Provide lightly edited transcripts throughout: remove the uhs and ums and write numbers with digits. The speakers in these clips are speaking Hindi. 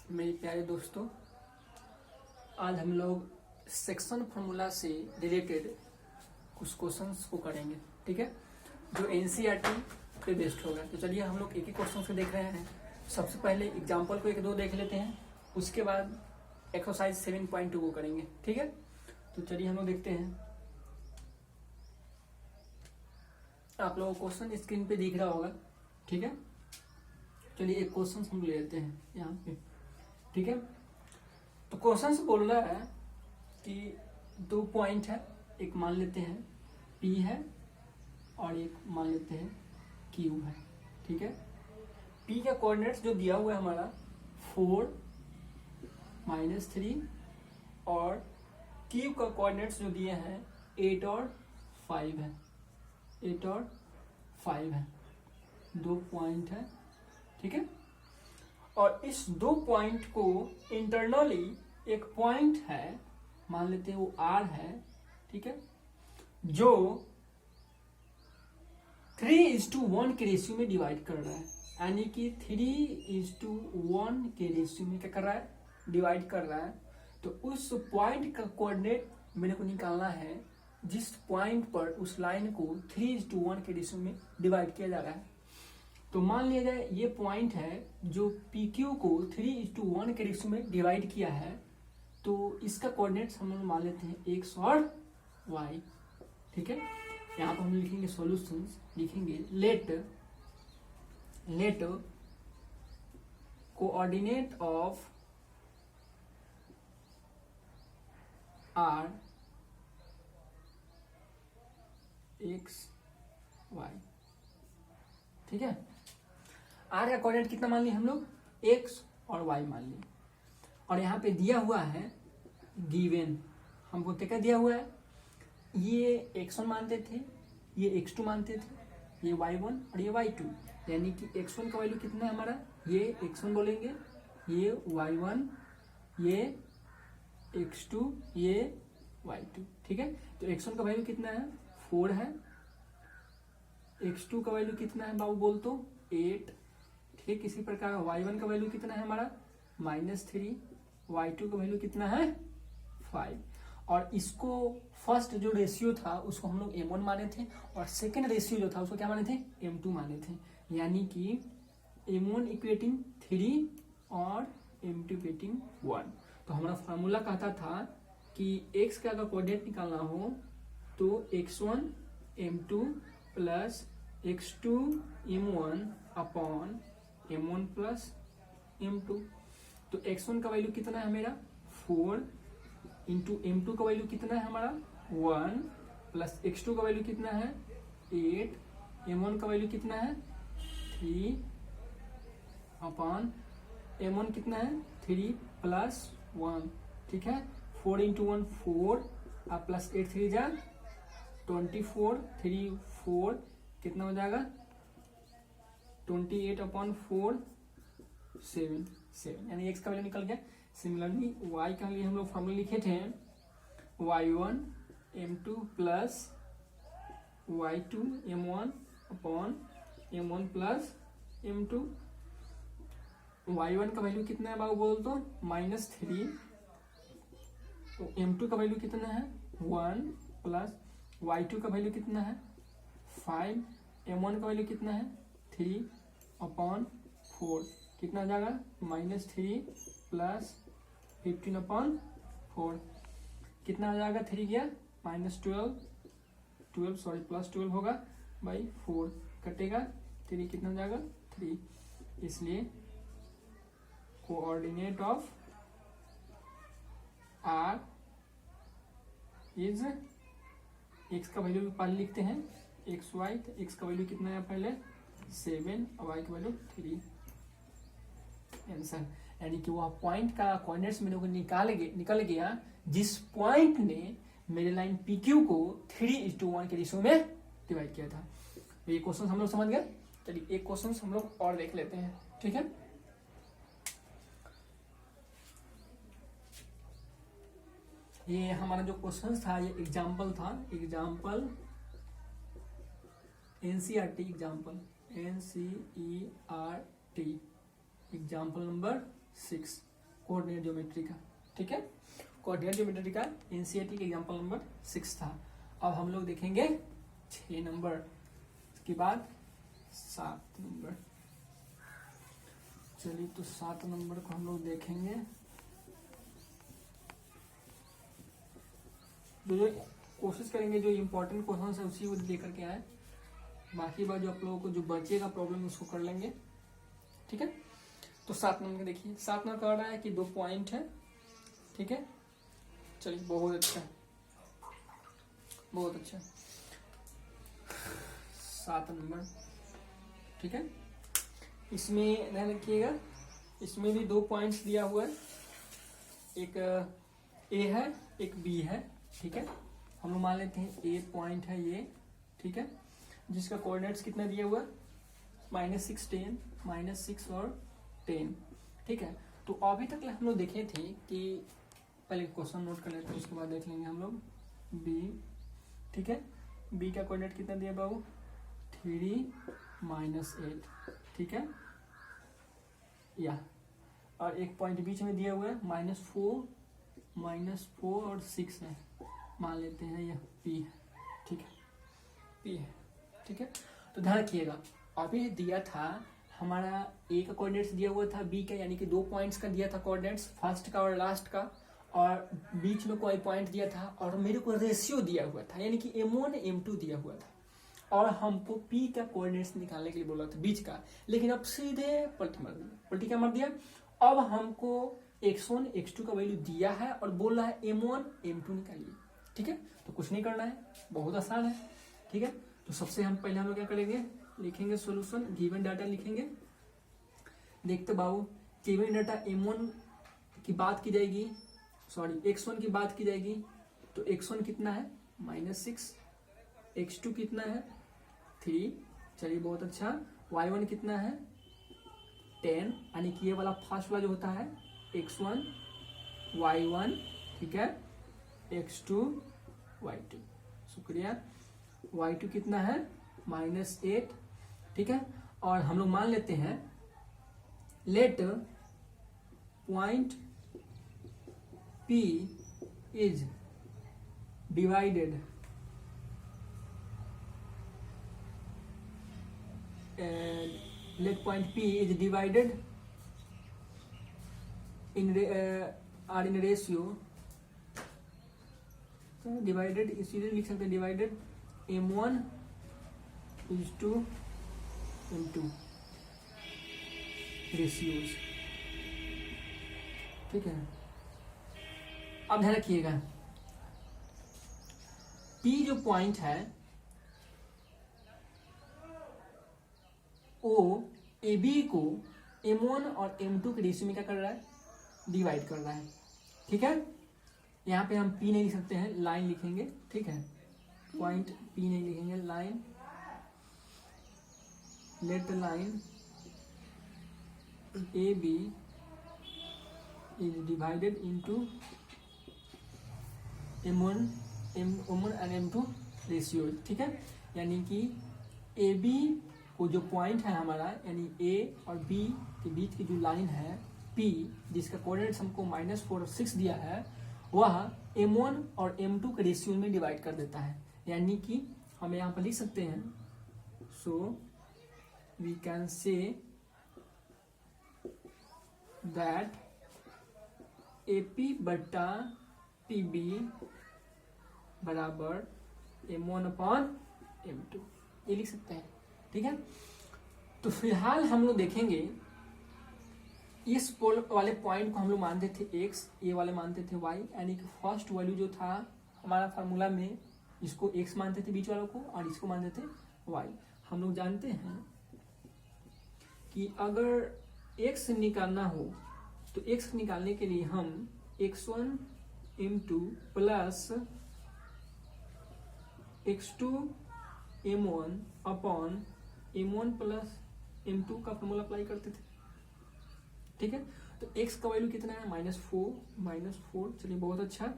मेरे प्यारे दोस्तों, आज हम लोग सेक्शन फार्मूला से रिलेटेड कुछ क्वेश्चंस को करेंगे। ठीक है, जो एनसीईआरटी पे बेस्ड होगा। तो चलिए हम लोग एक ही क्वेश्चन से देख रहे हैं। सबसे पहले एग्जांपल को एक दो देख लेते हैं, उसके बाद एक्सरसाइज 7.2 को करेंगे। ठीक है, तो चलिए हम लोग देखते हैं। आप लोगों को क्वेश्चन स्क्रीन पे दिख रहा होगा। ठीक है, चलिए एक क्वेश्चन हम ले लेते हैं यहाँ पे। ठीक है, तो क्वेश्चन बोल रहा है कि 2 पॉइंट है, एक मान लेते हैं P है और एक मान लेते हैं Q है। ठीक है, P का कोऑर्डिनेट्स जो दिया हुआ है हमारा 4 -3 और Q का कोऑर्डिनेट्स जो दिए हैं 8 और 5 है। 8 और 5 है, 2 पॉइंट है। ठीक है, और इस 2 पॉइंट को इंटरनली एक पॉइंट है, मान लेते हैं वो R है। ठीक है, जो 3:1 के रेशियो में डिवाइड कर रहा है, यानी कि 3:1 के रेशियो में क्या कर रहा है, डिवाइड कर रहा है। तो उस पॉइंट का कोऑर्डिनेट मेरे को निकालना है, जिस पॉइंट पर उस लाइन को 3:1 के रेशियो में डिवाइड किया जा रहा है। तो मान लिया जाए ये पॉइंट है जो PQ को 3:1 के रेशियो में डिवाइड किया है। तो इसका कोऑर्डिनेट्स हम लोग मान लेते हैं X और Y। ठीक है, यहाँ पर हम लिखेंगे सॉल्यूशंस, लिखेंगे let coordinate of R X Y। ठीक है, R का कोऑर्डिनेट कितना मान लिए हम लोग, X और Y मान लिए। और यहाँ पे दिया हुआ है गिवन, हमको क्या दिया हुआ है, ये x1 मानते थे, ये x2 मानते थे, ये y1 और ये y2। यानी कि x1 का वैल्यू कितना है हमारा, ये x1 बोलेंगे, ये y1, ये x2, ये y2। ठीक है, तो x1 का वैल्यू कितना है, 4 है। x2 का वैल्यू कितना है बाबू बोल तो, 8। ठीक, इसी प्रकार y1 का वैल्यू कितना है हमारा, -3। y2 का वैल्यू कितना है, 5। और इसको फर्स्ट जो रेशियो था उसको हम लोग m1 माने थे, और सेकेंड रेशियो जो था उसको क्या माने थे, m2 माने थे। यानी कि m1 इक्वेटिंग 3 और m2 इक्वेटिंग 1। तो हमारा फार्मूला कहता था कि x का अगर कोऑर्डिनेट निकालना हो तो x1 m2 plus x2 m1 upon m1 plus m2। तो x1 का वैल्यू कितना है मेरा, 4 इंटू m2 का वैल्यू कितना है हमारा, 1 प्लस x2 का वैल्यू कितना है, 8, m1 का वैल्यू कितना है, 3 अपॉन m1 कितना है, 3 प्लस 1। ठीक है, 4 इंटू 1 4 और प्लस 8 3 जा 24, 3 4 कितना हो जाएगा, 28 अपॉन 4 7, यानी x का वैल्यू निकल गया। सिमिलरली y का लिए हम लोग फॉर्मूला लिखे थे, y1 m2 plus y2 m1 upon m1 plus m2। y1 का वैल्यू कितना है बाबू बोल तो, -3। तो m2 का वैल्यू कितना है, 1 प्लस y2 का वैल्यू कितना है, 5। m1 का वैल्यू कितना है, 3 अपॉन 4, कितना आ जाएगा, -3 प्लस 15 अपॉन 4, कितना आ जाएगा, 3 गया -12 सॉरी प्लस 12 होगा बाई 4, कटेगा 3, कितना हो जाएगा 3। इसलिए coordinate of R is x का वैल्यू पहले लिखते हैं xy। तो x का वैल्यू कितना है पहले, 7 और y का वैल्यू 3। आंसर, यानी कि वह पॉइंट का कोऑर्डिनेट्स मेरे को निकल गया जिस पॉइंट ने मेरे लाइन PQ को 3:1 के रेशियो में डिवाइड किया था। तो ये क्वेश्चन हम लोग समझ गए। चलिए एक क्वेश्चन हम लोग और देख लेते हैं। ठीक है, ये हमारा जो क्वेश्चन था ये एग्जाम्पल था, example NCERT example example number 6। Coordinate geometry का। ठीक है, कोऑर्डिनेट ज्योमेट्री का एनसीईआरटी के एग्जांपल नंबर 6 था। अब हम लोग देखेंगे 6 नंबर के बाद 7 नंबर। चलिए तो 7 नंबर को हम लोग देखेंगे। जो कोशिश करेंगे जो इम्पोर्टेंट क्वेश्चन है उसी को लेकर के आए, बाकी बात जो आप लोगों को जो बचेगा प्रॉब्लम उसको कर लेंगे। ठीक है, तो 7 नंबर देखिए, 7 नंबर कह रहा है कि 2 पॉइंट है। ठीक है, चलिए बहुत अच्छा, बहुत अच्छा। 7 नंबर, ठीक है, इसमें ध्यान रखिएगा, इसमें भी 2 पॉइंट्स दिया हुआ है, एक ए है एक बी है। ठीक है, हम लोग मान लेते हैं ए पॉइंट है ये। ठीक है, जिसका कोऑर्डिनेट्स कितना दिया हुआ है, -6 10 -6 और 10। ठीक है, तो अभी तक हम लोग देखे थे कि पहले क्वेश्चन नोट कर लेते हैं, उसके बाद देख लेंगे हम लोग बी। ठीक है, बी का कोऑर्डिनेट कितना दिया बाबू, 3 -8। ठीक है, या और एक पॉइंट बीच में दिया हुआ है -4 और 6 है, मान लेते हैं यह पी है। ठीक है, पी है। ठीक है, तो ध्यान रखिएगा अभी दिया था हमारा ए का कोऑर्डिनेट्स दिया हुआ था बी का, यानी कि 2 पॉइंट्स का दिया था कोऑर्डिनेट्स, फर्स्ट का और लास्ट का, और बीच में कोई पॉइंट दिया था, और मेरे को रेशियो दिया हुआ था, यानी कि m1 m2 दिया हुआ था, और हमको p का कोऑर्डिनेट्स निकालने के लिए बोला था बीच का। लेकिन अब सीधे पलटी क्या मार दिया, अब हमको x1 x2 का वैल्यू दिया है और बोल रहा है m1 m2 निकालिए। ठीक है, तो कुछ नहीं करना है, बहुत आसान है। ठीक है, तो सबसे हम पहले हम लोग क्या करेंगे, लिखेंगे सॉल्यूशन, गिवन डाटा लिखेंगे। देखते बाबू, गिवन डाटा m1 की बात की जाएगी, सॉरी x1 की बात की जाएगी, तो x1 कितना है -6, x2 कितना है 3। चलिए बहुत अच्छा, y1 कितना है 10, यानी कि ये वाला फर्स्ट वाला जो होता है x1 y1। ठीक है, x2 y2, शुक्रिया। y2 कितना है -8। ठीक है, और हम लोग मान लेते हैं let point P is divided let point P is divided in are in ratio, divided इसीलिए लिख सकते हैं, divided m1 is to m2 ratios. ठीक है, अब ध्यान रखिएगा P जो पॉइंट है वो AB को M1 और M2 के रेशियो में क्या कर रहा है, डिवाइड कर रहा है। ठीक है, यहाँ पे हम P नहीं लिख सकते हैं, लाइन लिखेंगे। ठीक है, पॉइंट P नहीं लिखेंगे, line, let line AB is divided into M1 and M2 ratio. ठीक है, यानी कि AB को जो पॉइंट है हमारा, यानी A और B के बीच की जो लाइन है P, जिसका कोऑर्डिनेट्स हमको -4 और 6 दिया है, वह M1 और M2 के रेशियो में डिवाइड कर देता है। यानी कि हम यहाँ पर लिख सकते हैं, so we can say that AP बटा PB बराबर M1 अपॉन M2, ये लिख सकते हैं। ठीक है, तो फिलहाल हम लोग देखेंगे इस पोल वाले पॉइंट को हम लोग मानते थे x, ये वाले मानते थे y, यानी कि फर्स्ट वैल्यू जो था हमारा फार्मूला में, इसको x मानते थे बीच वालों को, और इसको मानते थे y। हम लोग जानते हैं कि अगर x निकालना हो तो x निकालने के लिए हम x1 m2 plus x2 m1 upon m1 plus m2 का फॉर्मूला अप्लाई करते थे। ठीक है, तो x का वैल्यू कितना है -4। चलिए बहुत अच्छा,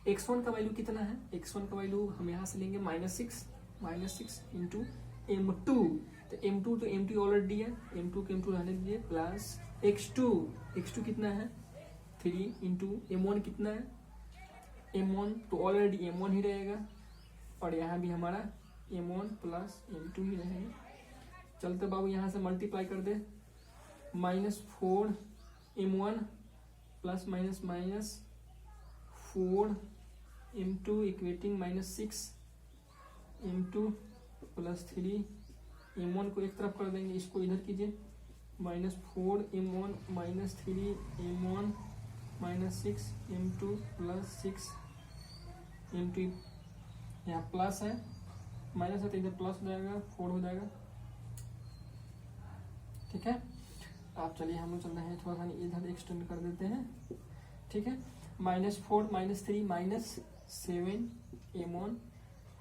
x1 का वैल्यू कितना है, x1 का वैल्यू हम यहाँ से लेंगे -6 इंटू m2, तो m2 तो m2 ऑलरेडी है, m2 के m2 रहने दीजिए, प्लस x2 कितना है 3 इंटू M1 कितना है, M1 तो ऑलरेडी M1 ही रहेगा, और यहाँ भी हमारा M1 प्लस M2 ही रहेगा। चलते बाबू यहाँ से मल्टीप्लाई कर दे, -4 M1 plus minus 4 M2 equating -6 M2 plus 3 M1 को एक तरफ कर देंगे, इसको इधर कीजिए, -4 M1 -3 M1 -6 M2 plus 6 M2, यहाँ प्लस है माइनस है तो इधर प्लस हो जाएगा, 4 हो जाएगा। ठीक है, आप चलिए हम लोग चल रहे हैं, थोड़ा सा इधर एक्सटेंड कर देते हैं। ठीक है, -4 -3 -7 M1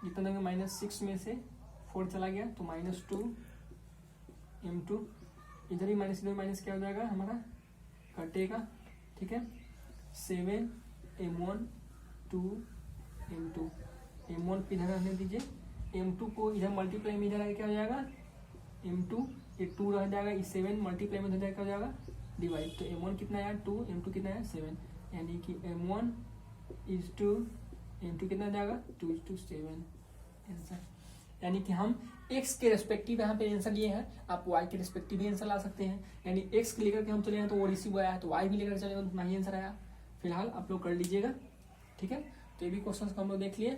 जितना देंगे, -6 में से 4 चला गया तो -2 M2, इधर ही माइनस इधर माइनस क्या हो जाएगा हमारा, कटेगा। ठीक है, 7 M1 2 M2, M1 इधर रहने दीजिए, M2 को इधर मल्टीप्लाई में इधर आगे क्या हो जाएगा, M2 ये 2 रह जाएगा, इस 7 मल्टीप्लाई में इधर क्या हो जाएगा, डिवाइड, तो M1 कितना है 2, M2 कितना है 7, यानी कि M1 is 2, M2 कितना जाएगा 2:7 आंसर। यानी कि हम x के रेस्पेक्टिव यहाँ पे आंसर लिए हैं, आप y के रेस्पेक्टिव भी आंसर ला सकते हैं। यानी x के लेकर के हम चले हैं तो वो रिसीव आया है, तो y भी लेकर चले तो उतना ही आंसर आया। फिलहाल आप लोग कर लीजिएगा। ठीक है, तो ये भी क्वेश्चन हम लोग देख लिए।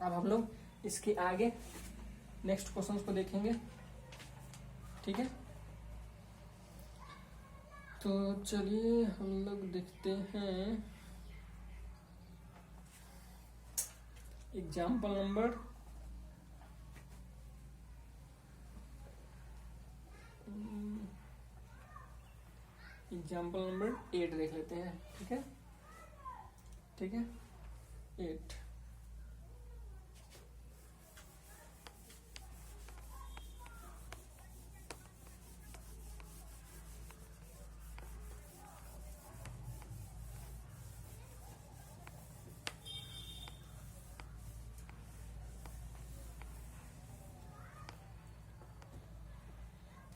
अब हम लोग इसके आगे नेक्स्ट क्वेश्चन को देखेंगे। ठीक है, तो चलिए हम लोग देखते हैं एग्जाम्पल नंबर एग्जाम्पल नंबर 8 देख लेते हैं। ठीक है, ठीक है 8।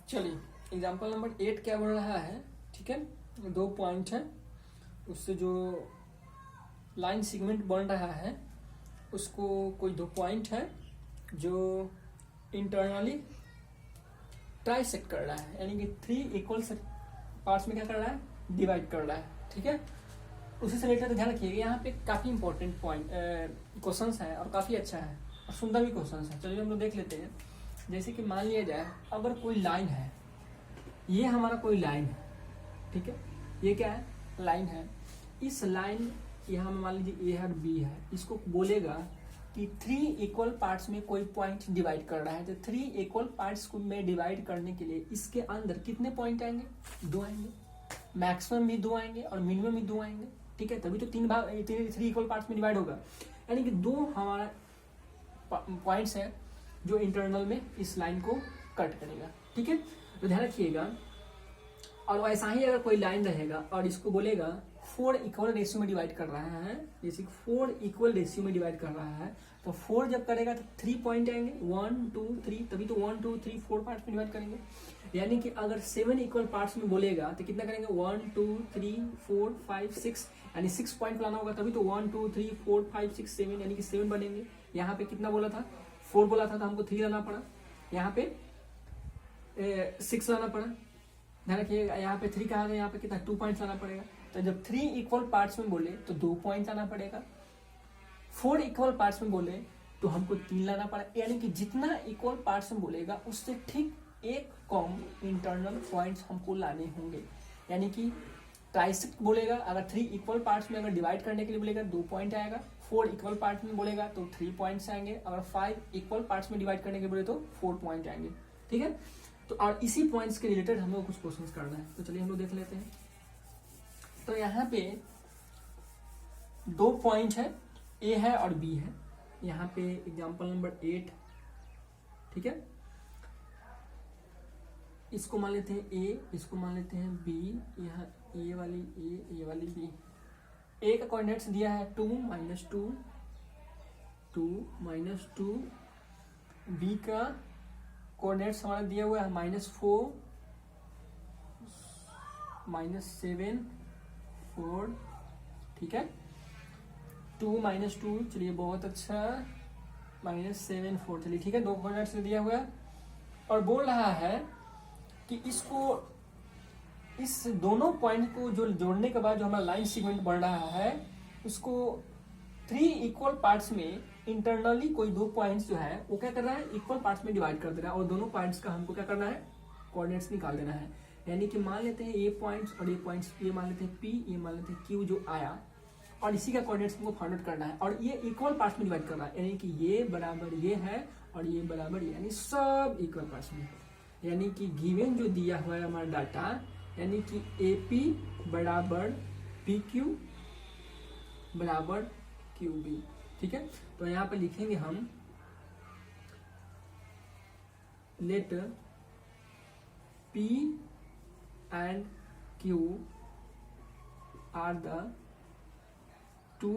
चलिए एग्जाम्पल नंबर 8 क्या बोल रहा है। ठीक है, 2 पॉइंट है, उससे जो लाइन सेगमेंट बन रहा है उसको कोई 2 पॉइंट है जो इंटरनली ट्राइसेक्ट कर रहा है, यानी कि 3 इक्वल पार्ट्स में क्या कर रहा है, डिवाइड कर रहा है। ठीक है, उसी से रिलेटेड ध्यान रखिएगा, यहाँ पे काफी इंपॉर्टेंट पॉइंट क्वेश्चन है और काफी अच्छा है और सुंदर भी क्वेश्चन है। चलिए हम लोग देख लेते हैं। जैसे कि मान लिया जाए अगर कोई लाइन है, ये हमारा कोई लाइन है। ठीक है, ये क्या है, लाइन है। इस लाइन यहाँ मान लीजिए A और B है, इसको बोलेगा कि 3 इक्वल पार्ट्स में कोई पॉइंट डिवाइड कर रहा है। तो 3 इक्वल पार्ट्स को में डिवाइड करने के लिए इसके अंदर कितने पॉइंट आएंगे, 2 आएंगे, मैक्सिमम भी 2 आएंगे और मिनिमम भी 2 आएंगे। ठीक है, तभी तो 3 इक्वल पार्ट्स में डिवाइड होगा। यानी कि 2 हमारा पॉइंट्स हैं जो इंटरनल में इस लाइन को कट करेगा। ठीक है, तो ध्यान रखिएगा। और वैसा ही अगर कोई लाइन रहेगा और इसको बोलेगा 4 इक्वल रेशियो में डिवाइड कर रहा है, जैसे 4 इक्वल रेशियो में डिवाइड कर रहा है, तो 4 जब करेगा तो 3 पॉइंट आएंगे, 1 2 3, तभी तो 1 2 3 4 पार्ट्स में डिवाइड करेंगे। यानी कि अगर 7 इक्वल पार्ट्स में बोलेगा तो कितना करेंगे, 1 2 3 4 5 6, यानी 6 पॉइंट लाना होगा, तभी तो 1 2 3 4 5 6 7, यानी कि 7 बनेंगे। यहाँ पे कितना बोला था, 4 बोला था तो हमको 3 लाना पड़ा, यहाँ पे 6 लाना पड़ा। ध्यान रखिएगा, यहाँ पे 3 कहा गया, यहाँ पे कितना 2 पॉइंट लाना पड़ेगा। तो जब 3 इक्वल पार्ट्स में बोले तो 2 पॉइंट लाना पड़ेगा, 4 इक्वल पार्ट्स में बोले तो हमको 3 लाना पड़ा। यानी कि जितना इक्वल पार्ट्स में बोलेगा उससे ठीक एक कम इंटरनल पॉइंट्स हमको लाने होंगे। यानी कि ट्राइसेक्ट बोलेगा, अगर 3 इक्वल पार्ट्स में अगर डिवाइड करने के लिए बोलेगा 2 पॉइंट आएगा, 4 इक्वल पार्ट्स में बोलेगा तो 3 पॉइंट्स आएंगे, अगर 5 इक्वल पार्ट्स में डिवाइड करने के लिए बोले तो 4 पॉइंट आएंगे। ठीक है, तो और इसी पॉइंट्स के रिलेटेड हम लोग कुछ क्वेश्चंस करना है, तो चलिए हम लोग देख लेते हैं। तो यहाँ पे 2 पॉइंट है, A है और B है। यहाँ पे एग्जांपल नंबर 8। ठीक है, इसको मान लेते हैं A, इसको मान लेते हैं B। यहाँ A वाली A, A वाली B। A का कोऑर्डिनेट्स दिया है 2 -2 2 -2। B का कोऑर्डिनेट्स हमारा दिया हुआ है -4 -7 4, ठीक है, 2 - 2, चलिए बहुत अच्छा, -7 4, चलिए ठीक है, 2 कोऑर्डिनेट्स दिया हुआ है और बोल रहा है कि इसको, इस दोनों पॉइंट को जो जोड़ने के बाद जो हमारा लाइन सेगमेंट बन रहा है उसको 3 इक्वल पार्ट्स में इंटरनली कोई 2 पॉइंट्स जो है वो क्या कर रहा है, इक्वल पार्ट्स में डिवाइड कर दे रहा है और दोनों पॉइंट्स का हमको क्या करना है, कोऑर्डिनेट्स निकाल देना है। यानी कि मान लेते हैं ये पॉइंट्स और ये पॉइंट्स, ये मान लेते हैं P, ये मान लेते हैं Q जो आया और इसी का कोऑर्डिनेट्स हमको फाइंड आउट करना है और ये इक्वल पार्ट्स में डिवाइड करना है, यानी कि ये बराबर ये है और ये बराबर ये, यानी सब इक्वल पार्ट्स में। यानी कि गिवन जो दिया हुआ है हमारा डाटा, यानी कि AP बराबर PQ बराबर QB, ठीक है। तो यहाँ पे लिखेंगे हम late P and Q are the 2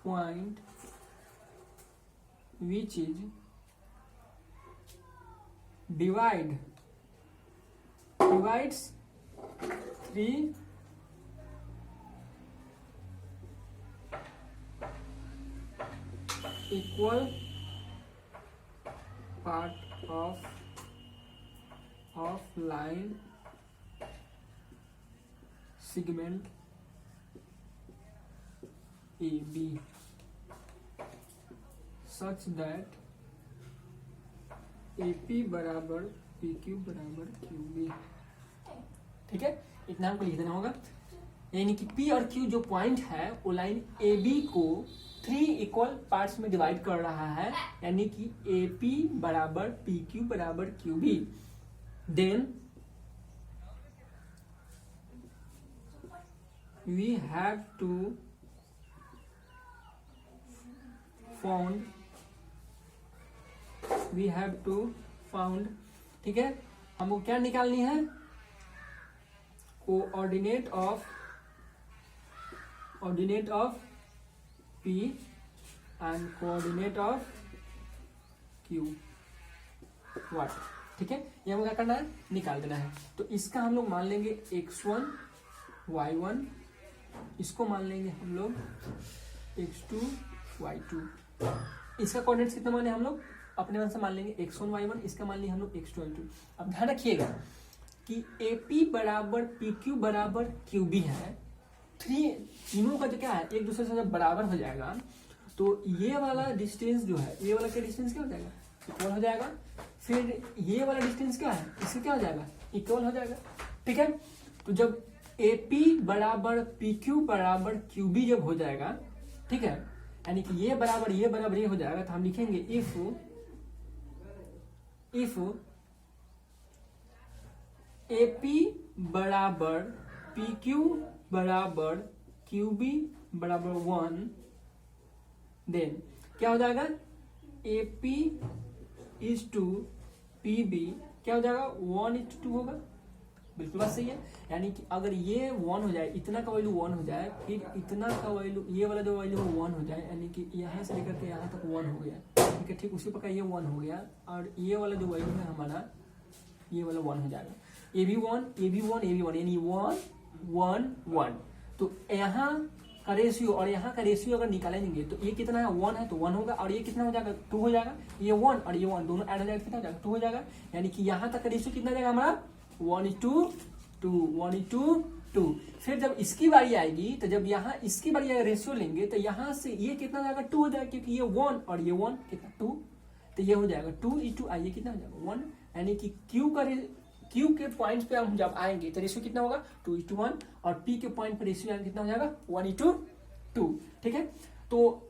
point which is divides 3 equal part of line segment AB such that AP बराबर PQ बराबर QB, ठीक है, इतना हमको लिख देना होगा। यानी कि P और Q जो पॉइंट है वो लाइन AB को 3 इक्वल पार्ट्स में डिवाइड कर रहा है, यानी कि AP बराबर PQ बराबर QB। Then we have to found, ठीक है, हमको क्या निकालनी है, coordinate of P and coordinate of Q what, ठीक है, ये हमको क्या करना है, निकाल देना है। तो इसका हम लोग मान लेंगे x1 y1, इसको मान लेंगे हम लोग x2 y2, इसका कोऑर्डिनेट्स कितना माने हम लोग अपने मन से मान लेंगे x1 y1, इसका मान लेंगे हम लोग x2 y2। अब ध्यान रखिएगा कि AP बराबर PQ बराबर QB है, तीनों का जो क्या है एक दूसरे से जब बराबर हो जाएगा तो ये वाला डिस्टेंस जो है, ये वाला क्या डिस्टेंस क्या हो जाएगा, इक्वल हो जाएगा। फिर ये वाला डिस्टेंस क्या है, इससे क्या हो जाएगा, इक्वल हो जाएगा, ठीक है। तो जब AP बराबर PQ बराबर QB जब हो जाएगा, ठीक है, यानी कि ये बराबर ये हो जाएगा, तो हम लिखेंगे इफ AP बराबर PQ बराबर QB बराबर 1, देन क्या हो जाएगा, AP इज टू PB क्या हो जाएगा, 1:2 होगा। बिल्कुल बात सही है। यानी कि अगर ये 1 हो जाए, इतना का वैल्यू 1 हो जाए, फिर इतना का वैल्यू, ये वाला जो वैल्यू है 1 हो जाए, यानी कि यहाँ से लेकर के यहाँ तक 1 हो गया, ठीक है, ठीक उसी प्रकार ये 1 हो गया और ये वाला जो वैल्यू है हमारा, ये वाला 1 हो जाएगा। ये भी 1 यानी 1 1। तो यहाँ का रेशियो और यहाँ का रेशियो अगर निकालेंगे तो ये कितना है, 1 है तो 1 होगा, और ये कितना हो जाएगा, 2 हो जाएगा। ये 1 और ये 1 दोनों ऐड हो जाएगा, कितना हो जाएगा, 2 हो जाएगा। यानी कि यहाँ तक का रेशियो कितना जाएगा हमारा, 1:2। फिर जब इसकी बारी आएगी, तो जब यहाँ इसकी बारी आएगा रेशियो लेंगे, तो यहाँ से ये कितना जाएगा, 2 हो जाएगा, क्योंकि ये 1 और ये 1 कितना 2, तो ये हो जाएगा 2:2। आइए कितना हो जाएगा 1, यानी कि Q के पॉइंट पे हम जब आएंगे तो रेशियो कितना होगा 2:1, और P के पॉइंट पे रेशियो कितना हो जाएगा 1:2, ठीक है। तो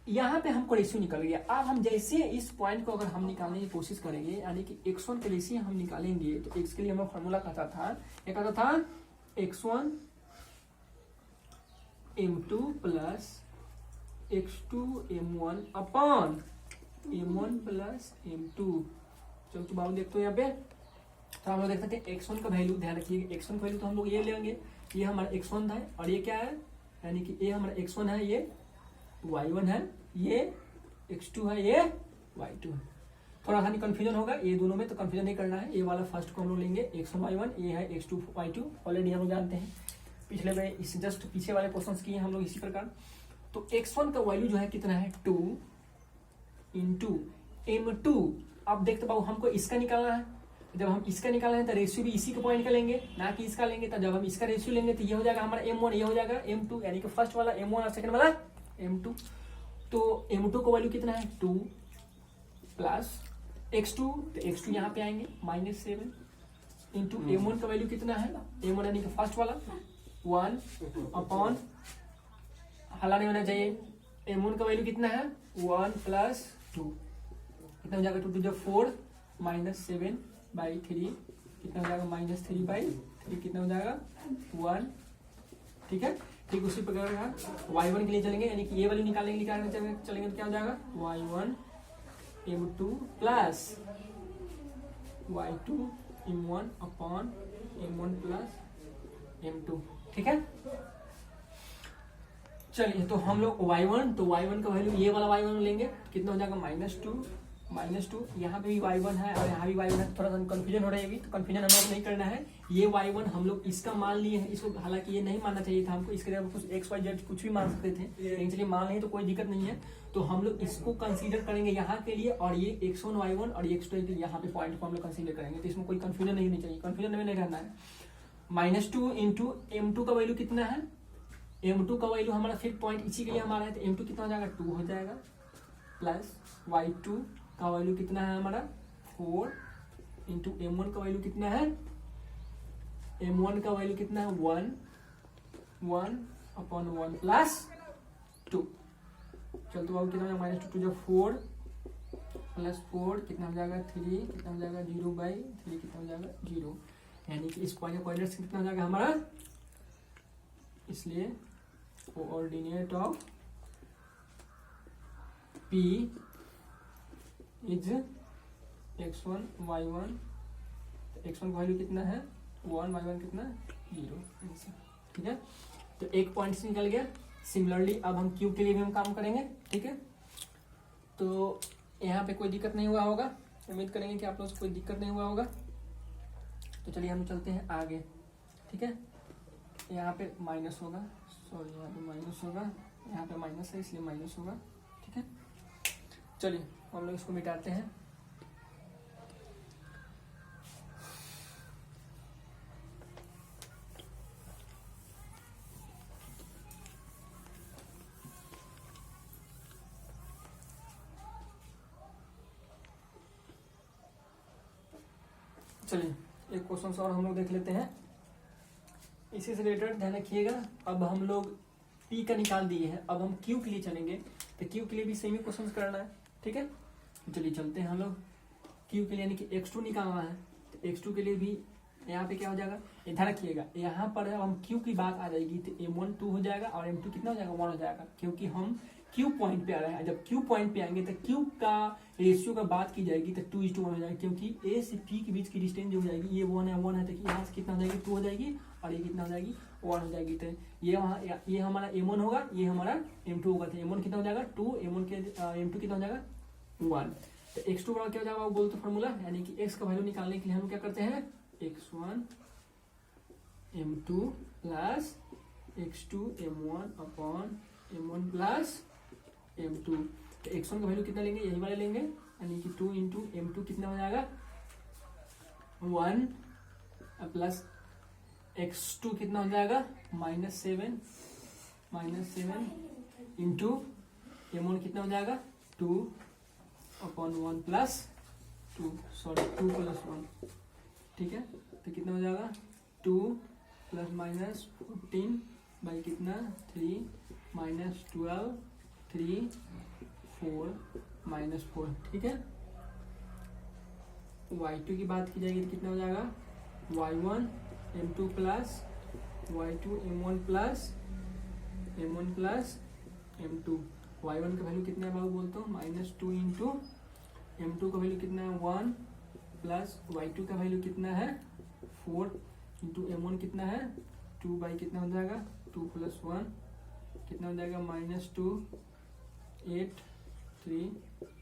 यहाँ पे हमको रेशियो निकल गया। अब हम जैसे इस पॉइंट को अगर हम निकालने की कोशिश करेंगे, यानी कि x1 के रेशियो हम निकालेंगे, तो x के लिए हमारा फॉर्मूला कहता था x1 m2 plus x2 m1 upon m1 plus m2। चलो बाबू देखते हो यहाँ पे, तो हम लोग देख सकते हैं x1 का वैल्यू, ध्यान रखिए x1 का वैल्यू तो हम लोग ये लेंगे, ये हमारा x1 है और ये क्या है, यानी कि ये हमारा x1 है, ये y1 है, ये x2 है, ये y2 है। थोड़ा सा कंफ्यूजन होगा ये दोनों में, तो कंफ्यूजन नहीं करना है। ये वाला फर्स्ट को हम लोग लेंगे x1 y1, ये है x2 y2, ऑलरेडी हम लोग जानते हैं। पिछले में इस जस्ट पीछे वाले क्वेश्चन किए हम लोग इसी प्रकार। तो x1 का वैल्यू जो है कितना है 2 इंटू m2। अब देखते बाबू हमको इसका निकालना है, जब हम इसका निकालना है तो रेशियो भी इसी के पॉइंट का लेंगे ना कि इसका लेंगे। तो जब हम इसका रेशियो लेंगे तो ये हो जाएगा हमारा m1, ये हो जाएगा m2, यानी कि फर्स्ट वाला m1 और सेकंड वाला m2। तो m2 का वैल्यू कितना है 2 प्लस x2, तो x2 यहाँ पे आएंगे -7 इंटू m1 का वैल्यू कितना है m1 यानी कि फर्स्ट वाला 1 अपॉन, हला नहीं होना चाहिए, m1 का वैल्यू कितना है 1 प्लस 2, कितना हो जाएगा 2 2 4 -7 बाई 3, कितना हो जाएगा -3/3, कितना हो जाएगा 1। ठीक है, ठीक उसी प्रकार y1 के लिए चलेंगे, यानी कि ये वाली निकालने के लिए क्या चलेंगे तो क्या हो जाएगा y1 m2 plus y2 m1 upon m1 plus m2। ठीक है, चलिए तो हम लोग y1 का वैल्यू ये वाला y1 लेंगे, कितना हो जाएगा -2 यहाँ पे भी y1 है और यहाँ भी y1 है, थोड़ा सा कंफ्यूजन हो रहेगी, तो कंफ्यूजन हम लोग नहीं करना है। ये y1 हम लोग इसका मान लिए हैं, इसको हालांकि ये नहीं मानना चाहिए था हमको, इसके लिए कुछ x y z कुछ भी मान सकते थे, लेकिन चलिए मान लिए तो कोई दिक्कत नहीं है। तो हम लोग इसको कंसीडर करेंगे यहाँ के लिए, और ये x1 y1 और x2 यहाँ पे पॉइंट को हम लोग कंसीडर करेंगे, तो इसमें कोई कंफ्यूजन नहीं होनी चाहिए, कंफ्यूजन में नहीं रहना है। -2 इंटू m2 का वैल्यू कितना है, m2 का वैल्यू हमारा फिर पॉइंट इसी के लिए हमारा है, तो m2 कितना हो जाएगा 2 हो जाएगा, प्लस y2 का वैल्यू कितना है हमारा 4 इंटू m1 का वैल्यू कितना है, m1 का वैल्यू कितना है 1 अपॉन 1 प्लस 2। चल तो बाबू कितना हो जाएगा -2 जो 4 प्लस 4 कितना हो जाएगा 3, कितना हो जाएगा 0/3, कितना हो जाएगा 0, यानी कि इस पॉइंट का कोऑर्डिनेट्स कितना हो जाएगा हमारा, इसलिए coordinate of P is x1 y1, x1 का वैल्यू कितना है 1, y1 कितना 0। ठीक है, तो एक पॉइंट से निकल गया। सिमिलरली अब हम क्यू के लिए भी हम काम करेंगे। ठीक है, तो यहाँ पे कोई दिक्कत नहीं हुआ होगा, उम्मीद करेंगे कि आप लोग कोई दिक्कत नहीं हुआ होगा। तो चलिए हम चलते हैं आगे। ठीक है, यहाँ पे माइनस होगा, सॉरी यहाँ पे माइनस होगा, यहाँ पे माइनस है इसलिए माइनस होगा। ठीक है, चलिए हम लोग इसको मिटाते हैं। चलिए एक क्वेश्चन और हम लोग देख लेते हैं, इसी से रिलेटेड ध्यान रखिएगा। अब हम लोग P का निकाल दिए हैं, अब हम Q के लिए चलेंगे, तो Q के लिए भी सेम ही क्वेश्चन करना है। ठीक है, चलिए चलते हैं हम लोग Q के लिए, यानी कि x2 निकालना है, तो x2 के लिए भी यहाँ पे क्या हो जाएगा, ध्यान रखिएगा यहाँ पर हम Q की बात आ जाएगी तो m1 2 हो जाएगा और m2 कितना हो जाएगा 1 हो जाएगा, क्योंकि हम Q पॉइंट पे आ रहे हैं। जब Q पॉइंट पे आएंगे तो Q का रेशियो का बात की जाएगी तो 2:1 हो जाएगा, क्योंकि A से P के बीच की डिस्टेंस जो हो जाएगी ये 1 है तो यहाँ से कितना हो जाएगी 2 हो जाएगी और ये कितना हो जाएगी 1 हो जाएगी। तो ये हमारा m1 होगा, ये हमारा m2 होगा, तो m1 कितना हो जाएगा 2, m2 कितना हो जाएगा 1। तो x2 बराबर क्या हो जाएगा वो बोलते फॉर्मूला, यानी कि x का वैल्यू निकालने के लिए हम क्या करते हैं x1 m2 plus x2 m1 upon m1 plus m2। तो x1 का वैल्यू कितना लेंगे, यही वाले लेंगे, यानी कि 2 इंटू m2 कितना हो जाएगा 1 प्लस x2 कितना हो जाएगा -7 इंटू m1 कितना हो जाएगा 2 अपॉन 1 प्लस 2 प्लस 1। ठीक है, तो कितना हो जाएगा 2 प्लस -14 बाई कितना 3 -12 3 4 -4। ठीक है, y2 की बात की जाएगी तो कितना हो जाएगा y1 m2 plus y2 m1 plus m2। y1 का वैल्यू कितना है बाबू बोलते हो -2 इंटू m2 का वैल्यू कितना है 1 प्लस y2 का वैल्यू कितना है 4 इंटू m1 कितना है 2 बाई कितना हो जाएगा 2 प्लस 1 कितना हो जाएगा -2 8 3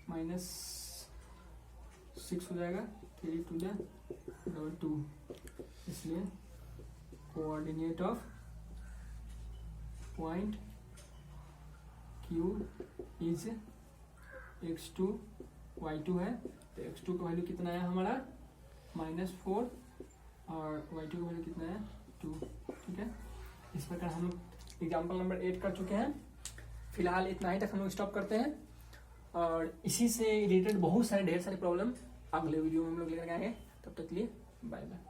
-6 हो जाएगा 3 2 जा 2, इसलिए coordinate of point Q is x2 y2 है, तो x2 का वैल्यू कितना है हमारा -4 और y2 का वैल्यू कितना है 2। ठीक है, इस प्रकार हम लोग एग्जाम्पल नंबर 8 कर चुके हैं। फिलहाल इतना ही तक हम लोग स्टॉप करते हैं, और इसी से रिलेटेड बहुत सारे ढेर सारे प्रॉब्लम अगले वीडियो में हम लोग लेकर आएंगे। तब तक के लिए बाय बाय।